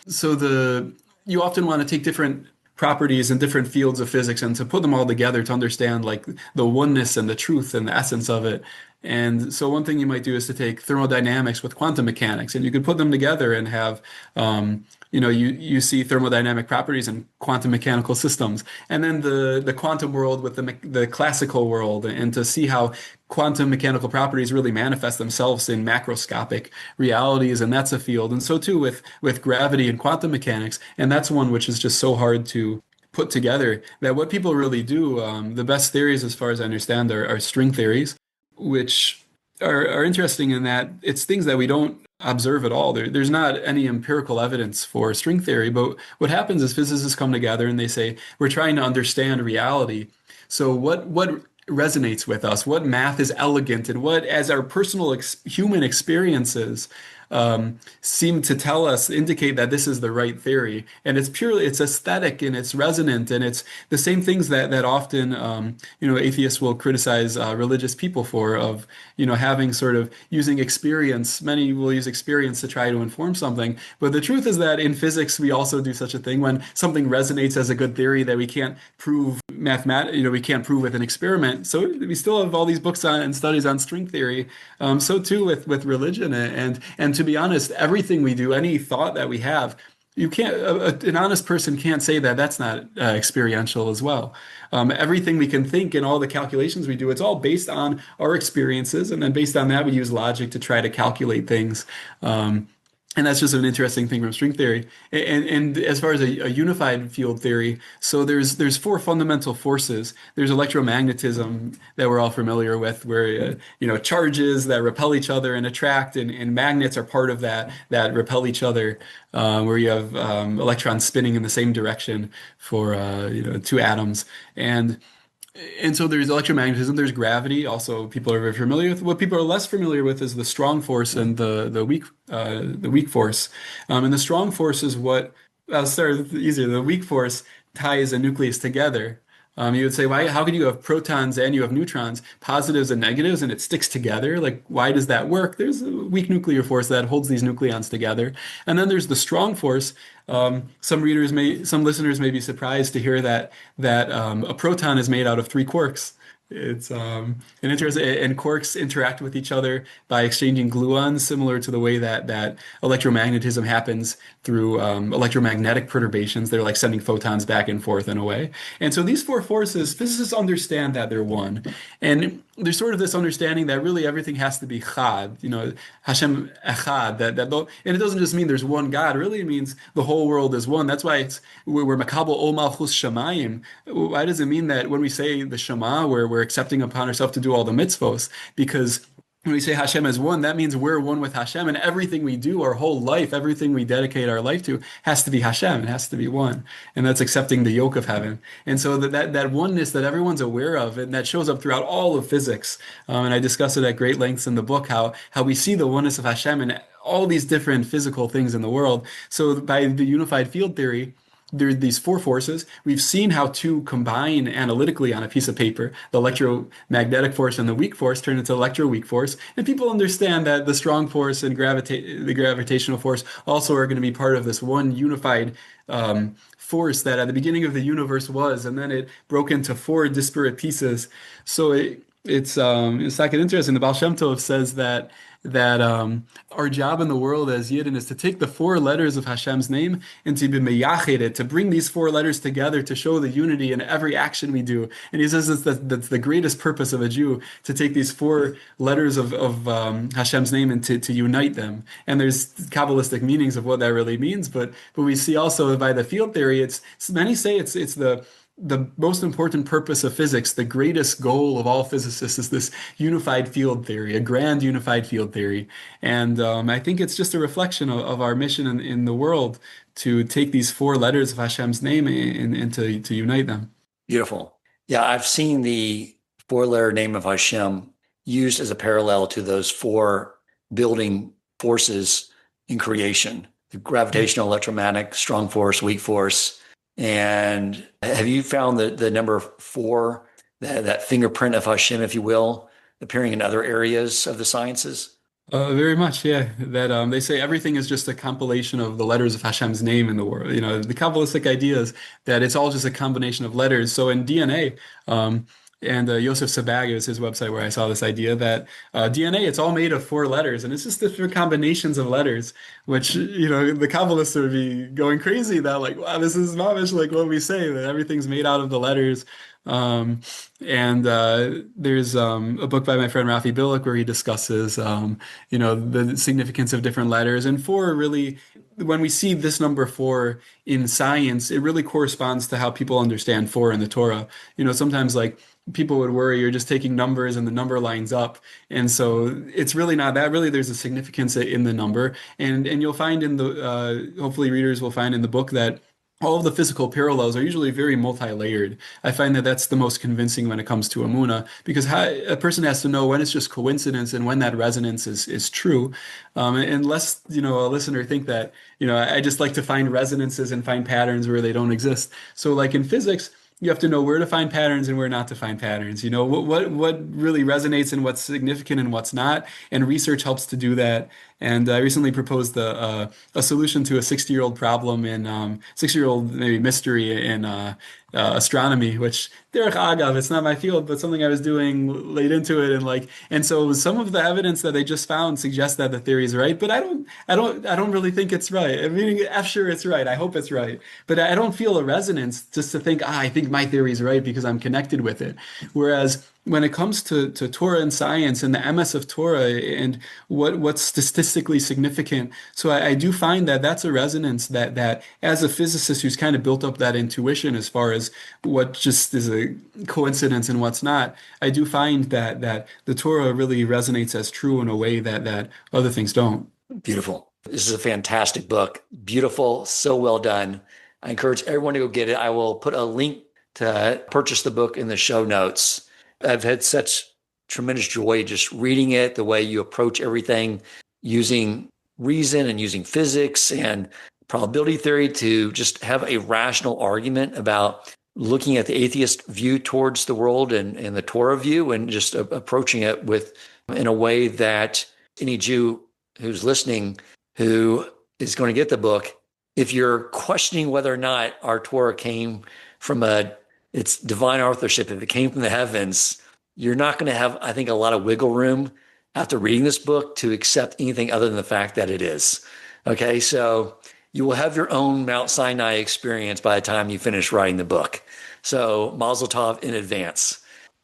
So you often want to take different properties in different fields of physics and to put them all together to understand like the oneness and the truth and the essence of it. And so one thing you might do is to take thermodynamics with quantum mechanics, and you could put them together and have, you see thermodynamic properties in quantum mechanical systems, and then the quantum world with the classical world, and to see how quantum mechanical properties really manifest themselves in macroscopic realities, and that's a field. And so too with gravity and quantum mechanics, and that's one which is just so hard to put together, that what people really do, the best theories as far as I understand are string theories, which are interesting in that it's things that we don't observe at all. There's not any empirical evidence for string theory, but what happens is physicists come together and they say, we're trying to understand reality. So what resonates with us, what math is elegant, and what, as our personal human experiences, seem to indicate that this is the right theory. And it's aesthetic and it's resonant and it's the same things that often, atheists will criticize religious people for, of, having sort of using experience. Many will use experience to try to inform something. But the truth is that in physics, we also do such a thing when something resonates as a good theory that we can't prove we can't prove with an experiment. So we still have all these books and studies on string theory. So too with religion. And to be honest, everything we do, any thought that we have, you can't, an honest person can't say that that's not experiential as well. Everything we can think and all the calculations we do, it's all based on our experiences. And then based on that, we use logic to try to calculate things. And that's just an interesting thing from string theory. And as far as a unified field theory, so there's four fundamental forces. There's electromagnetism that we're all familiar with, where charges that repel each other and attract, and magnets are part of that repel each other, where you have electrons spinning in the same direction for two atoms. And so there's electromagnetism, there's gravity, also people are very familiar with. What people are less familiar with is the strong force and the weak force. And the strong force is I'll start easier. The weak force ties a nucleus together. You would say, how can you have protons and you have neutrons, positives and negatives, and it sticks together? Like, why does that work? There's a weak nuclear force that holds these nucleons together. And then there's the strong force. Some listeners may be surprised to hear that a proton is made out of three quarks. It's an interesting, and quarks interact with each other by exchanging gluons, similar to the way that electromagnetism happens through electromagnetic perturbations. They're like sending photons back and forth in a way. And so these four forces, physicists understand that they're one. And there's sort of this understanding that really everything has to be Chad, Hashem Echad, and it doesn't just mean there's one God, really it means the whole world is one. That's why we're Makabel Ol Malchus Shamayim. Why does it mean that when we say the Shema, we're accepting upon ourselves to do all the mitzvos? Because when we say Hashem is one, that means we're one with Hashem, and everything we do, our whole life, everything we dedicate our life to, has to be Hashem. It has to be one, and that's accepting the yoke of heaven. And so that oneness that everyone's aware of, and that shows up throughout all of physics. And I discuss it at great lengths in the book, how we see the oneness of Hashem in all these different physical things in the world. So by the unified field theory, there are these four forces. We've seen how to combine analytically on a piece of paper. The electromagnetic force and the weak force turn into electroweak force. And people understand that the strong force and the gravitational force also are going to be part of this one unified force that at the beginning of the universe was, and then it broke into four disparate pieces. So it's like interesting. The Baal Shem Tov says that our job in the world as Yidden is to take the four letters of Hashem's name and to be meyached it, to bring these four letters together to show the unity in every action we do. And he says that's the greatest purpose of a Jew, to take these four letters of Hashem's name and to unite them. And there's Kabbalistic meanings of what that really means, but we see also by the field theory, many say it's the most important purpose of physics, the greatest goal of all physicists, is this unified field theory, a grand unified field theory. And I think it's just a reflection of our mission in the world to take these four letters of Hashem's name and to unite them. Beautiful. Yeah, I've seen the four-letter name of Hashem used as a parallel to those four building forces in creation: the gravitational, electromagnetic, strong force, weak force. And have you found the number four, that fingerprint of Hashem, if you will, appearing in other areas of the sciences? Very much, yeah. That they say everything is just a compilation of the letters of Hashem's name in the world. The Kabbalistic idea is that it's all just a combination of letters. So in DNA, and Yosef Sabag is his website where I saw this idea that DNA, it's all made of four letters, and it's just different combinations of letters, which, the Kabbalists would be going crazy that, like, wow, this is mamish like what we say, that everything's made out of the letters. And there's a book by my friend Rafi Billick where he discusses, the significance of different letters. And four really, when we see this number four in science, it really corresponds to how people understand four in the Torah. Sometimes like people would worry you're just taking numbers and the number lines up. And so it's really not that. Really, there's a significance in the number. And you'll find hopefully readers will find in the book that all of the physical parallels are usually very multi-layered. I find that that's the most convincing when it comes to Emunah, because a person has to know when it's just coincidence and when that resonance is true. Unless, a listener think that, I just like to find resonances and find patterns where they don't exist. So like in physics, you have to know where to find patterns and where not to find patterns. What really resonates and what's significant and what's not. And research helps to do that. And I recently proposed a solution to a 60-year-old problem in 60-year-old maybe mystery in astronomy, which derech agav, it's not my field, but something I was doing laid into it, and so some of the evidence that they just found suggests that the theory is right, but I don't really think it's right. I mean, sure it's right. I hope it's right, but I don't feel a resonance just to think, I think my theory is right because I'm connected with it. Whereas when it comes to Torah and science and the MS of Torah and what's statistically significant, so I do find that that's a resonance that as a physicist who's kind of built up that intuition as far as what just is a coincidence and what's not, I do find that the Torah really resonates as true in a way that other things don't. Beautiful. This is a fantastic book. Beautiful, so well done. I encourage everyone to go get it. I will put a link to purchase the book in the show notes. I've had such tremendous joy just reading it, the way you approach everything using reason and using physics and probability theory to just have a rational argument about looking at the atheist view towards the world and the Torah view, and just approaching it in a way that any Jew who's listening who is going to get the book, if you're questioning whether or not our Torah came from its divine authorship, if it came from the heavens, you're not going to have, I think, a lot of wiggle room after reading this book to accept anything other than the fact that it is. Okay, so you will have your own Mount Sinai experience by the time you finish writing the book. So Mazel Tov in advance.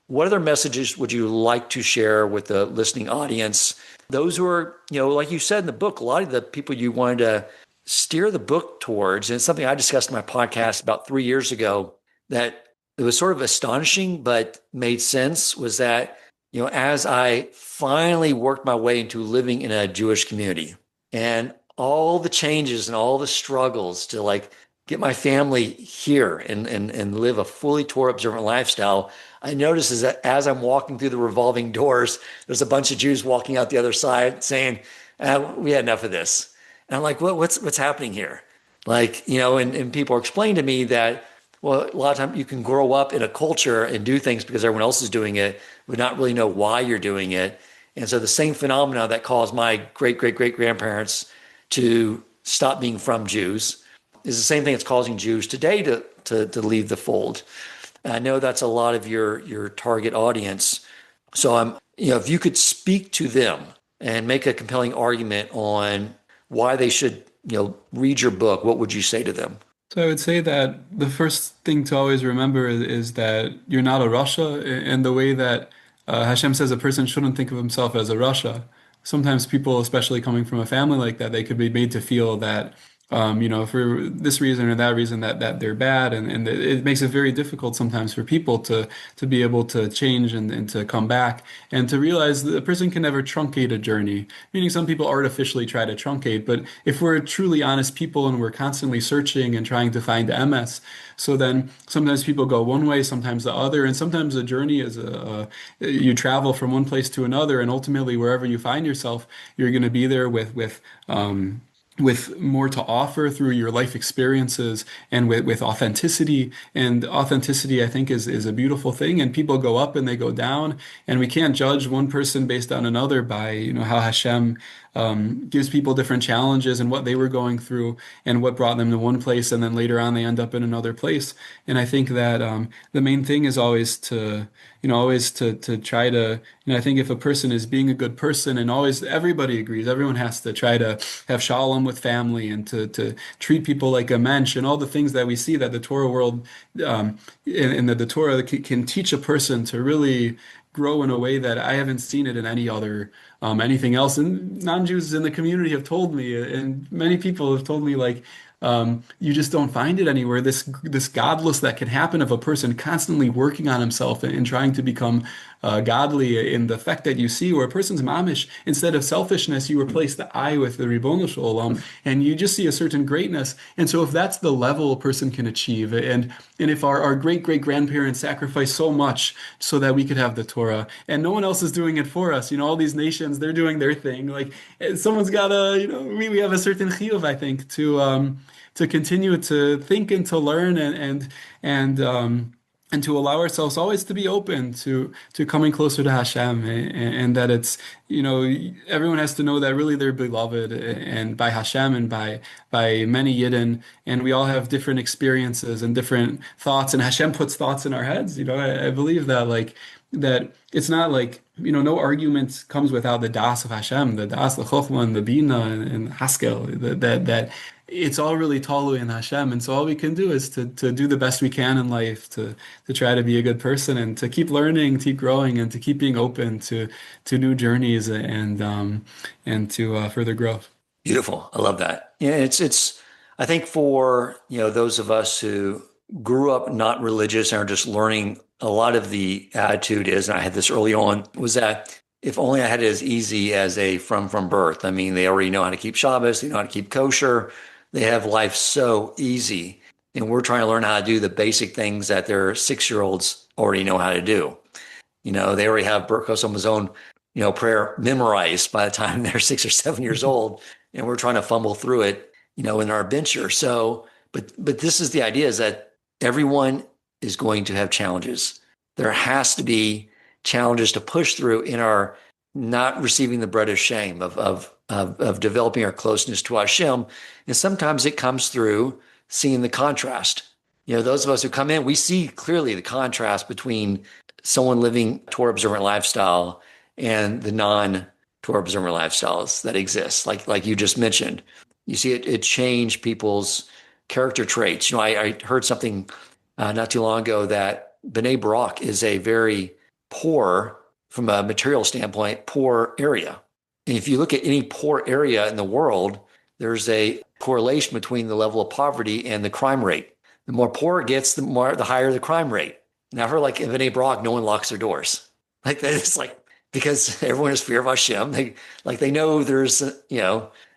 What other messages would you like to share with the listening audience? Those who are, like you said in the book, a lot of the people you wanted to steer the book towards, and it's something I discussed in my podcast about 3 years ago, that it was sort of astonishing, but made sense, was that, as I finally worked my way into living in a Jewish community and all the changes and all the struggles to get my family here and live a fully Torah observant lifestyle, I noticed is that as I'm walking through the revolving doors, there's a bunch of Jews walking out the other side saying, we had enough of this. And I'm like, what's happening here? And people are explaining to me that, well, a lot of times you can grow up in a culture and do things because everyone else is doing it, but not really know why you're doing it. And so the same phenomena that caused my great-great-great-grandparents to stop being from Jews is the same thing that's causing Jews today to leave the fold. And I know that's a lot of your target audience. So if you could speak to them and make a compelling argument on why they should, read your book, what would you say to them? So I would say that the first thing to always remember is that you're not a Rasha, and the way that Hashem says a person shouldn't think of himself as a Rasha. Sometimes people, especially coming from a family like that, they could be made to feel that, for this reason or that reason, that they're bad, and it makes it very difficult sometimes for people to be able to change and to come back and to realize that a person can never truncate a journey. Meaning, some people artificially try to truncate, but if we're truly honest people and we're constantly searching and trying to find MS, so then sometimes people go one way, sometimes the other, and sometimes a journey is you travel from one place to another, and ultimately wherever you find yourself, you're going to be there with more to offer through your life experiences and with authenticity. And authenticity, I think, is a beautiful thing. And people go up and they go down. And we can't judge one person based on another by, how Hashem gives people different challenges and what they were going through and what brought them to one place. And then later on, they end up in another place. And I think that the main thing is always to try to, I think if a person is being a good person, and always everybody agrees, everyone has to try to have shalom with family and to treat people like a mensch, and all the things that we see that the Torah world and that the Torah can teach a person to really grow in a way that I haven't seen it in any other anything else. And non-Jews in the community have told me, and many people have told me, you just don't find it anywhere. This godless that can happen of a person constantly working on himself and trying to become godly in the effect that you see, where a person's mamish, instead of selfishness, you replace the I with the Ribono Shel Olam, and you just see a certain greatness. And so if that's the level a person can achieve, and if our great-great-grandparents sacrificed so much so that we could have the Torah, and no one else is doing it for us, all these nations, they're doing their thing. Like, someone's got to, we have a certain chiyuv, I think, to continue to think and to learn and to allow ourselves always to be open to coming closer to Hashem, and that it's, everyone has to know that really they're beloved and by Hashem and by many Yidden, and we all have different experiences and different thoughts, and Hashem puts thoughts in our heads. I believe that, like, that it's not like, no argument comes without the das of Hashem, the das, the chokhmah, and the bina, and Haskel, that it's all really talu in Hashem. And so all we can do is to do the best we can in life, to try to be a good person, and to keep learning, keep growing, and to keep being open to new journeys and to further growth. Beautiful. I love that. Yeah, it's I think for those of us who grew up not religious and are just learning, a lot of the attitude is, and I had this early on, was that if only I had it as easy as from birth. I mean, they already know how to keep Shabbos, they know how to keep kosher, they have life so easy. And we're trying to learn how to do the basic things that their 6-year-olds already know how to do. They already have Birkos Hamazon, prayer memorized by the time they're 6 or 7 years old. And we're trying to fumble through it, in our venture. So, but this is the idea, is that everyone is going to have challenges. There has to be challenges to push through in our not receiving the bread of shame, of developing our closeness to Hashem. And sometimes it comes through seeing the contrast. Those of us who come in, we see clearly the contrast between someone living Torah observant lifestyle and the non-Torah observant lifestyles that exist. Like you just mentioned, you see it change people's character traits. I heard something not too long ago that B'nai B'rak is a very poor, from a material standpoint, poor area. And if you look at any poor area in the world, there's a correlation between the level of poverty and the crime rate. The more poor it gets, the higher the crime rate. Now, I've heard, like, in B'nai B'rak, no one locks their doors. Like, it's like, because everyone has fear of Hashem. They know there's,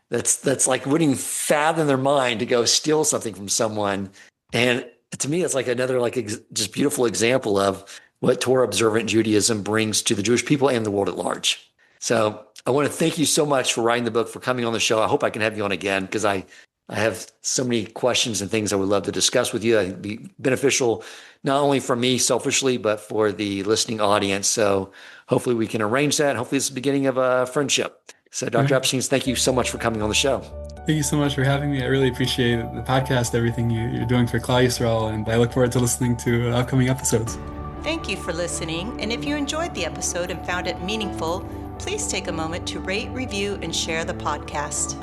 that's like, wouldn't even fathom their mind to go steal something from someone. And to me, it's like another, just beautiful example of what Torah observant Judaism brings to the Jewish people and the world at large. So I want to thank you so much for writing the book, for coming on the show. I hope I can have you on again, because I have so many questions and things I would love to discuss with you. I think it'd be beneficial, not only for me selfishly, but for the listening audience. So hopefully we can arrange that. Hopefully it's the beginning of a friendship. So Dr. Epstein, thank you so much for coming on the show. Thank you so much for having me. I really appreciate the podcast, everything you're doing for Klal Yisrael, and I look forward to listening to upcoming episodes. Thank you for listening, and if you enjoyed the episode and found it meaningful, please take a moment to rate, review, and share the podcast.